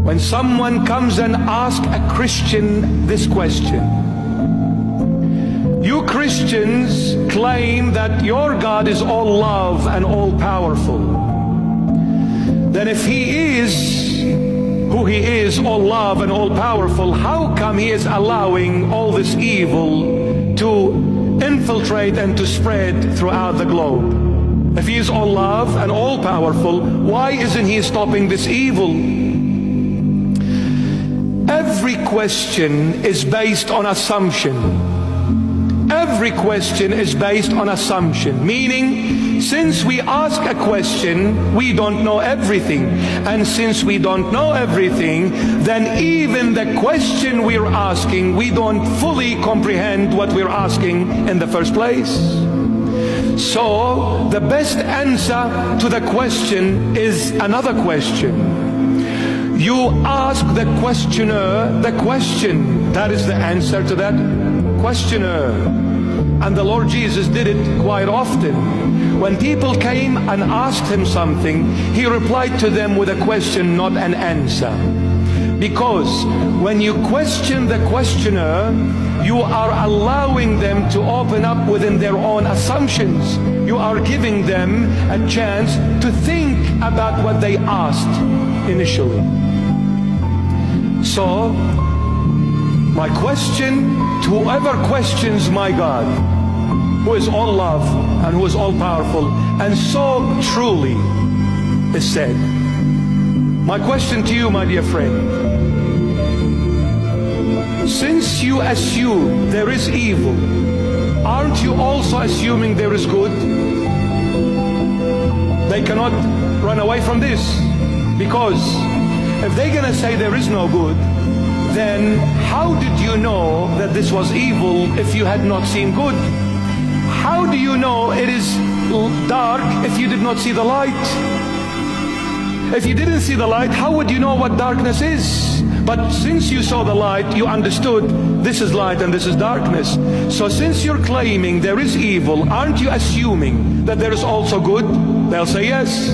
When someone comes and asks a Christian this question, you Christians claim that your God is all love and all powerful. Then if He is who He is, all love and all powerful, how come He is allowing all this evil to infiltrate and to spread throughout the globe? If He is all love and all powerful, why isn't He stopping this evil? Every question is based on assumption. Every question is based on assumption, meaning since we ask a question, we don't know everything. And since we don't know everything, then even the question we're asking, we don't fully comprehend what we're asking in the first place. So the best answer to the question is another question. You ask the questioner the question. That is the answer to that questioner. And the Lord Jesus did it quite often. When people came and asked Him something, He replied to them with a question, not an answer. Because when you question the questioner, you are allowing them to open up within their own assumptions. You are giving them a chance to think about what they asked initially. So, my question to whoever questions my God, who is all love and who is all powerful, and so truly is said. My question to you, my dear friend, since you assume there is evil, aren't you also assuming there is good? They cannot run away from this, because if they're gonna say there is no good, then how did you know that this was evil if you had not seen good? How do you know it is dark if you did not see the light? If you didn't see the light, how would you know what darkness is? But since you saw the light, you understood this is light and this is darkness. So since you're claiming there is evil, aren't you assuming that there is also good? They'll say yes.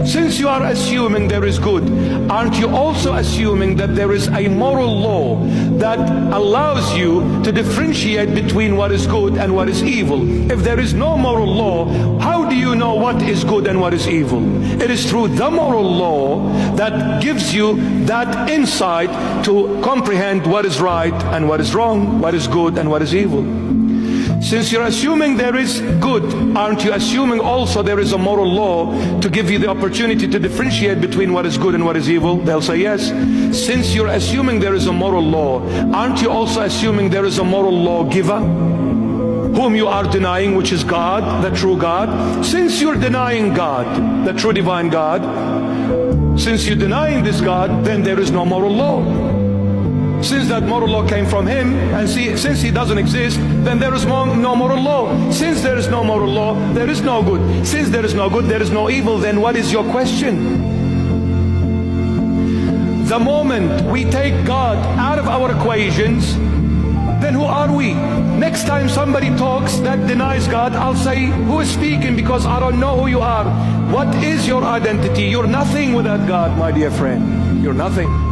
Since you are assuming there is good, aren't you also assuming that there is a moral law that allows you to differentiate between what is good and what is evil? If there is no moral law, how do you know what is good and what is evil? It is through the moral law that gives you that insight to comprehend what is right and what is wrong, what is good and what is evil. Since you're assuming there is good, aren't you assuming also there is a moral law to give you the opportunity to differentiate between what is good and what is evil? They'll say yes. Since you're assuming there is a moral law, aren't you also assuming there is a moral lawgiver whom you are denying, which is God, the true God? Since you're denying God, the true divine God, since you're denying this God, then there is no moral law. Since that moral law came from Him, and since He doesn't exist, then there is no moral law. Since there is no moral law, there is no good. Since there is no good, there is no evil. Then what is your question? The moment we take God out of our equations, then who are we? Next time somebody talks that denies God, I'll say, who is speaking? Because I don't know who you are. What is your identity? You're nothing without God, my dear friend. You're nothing.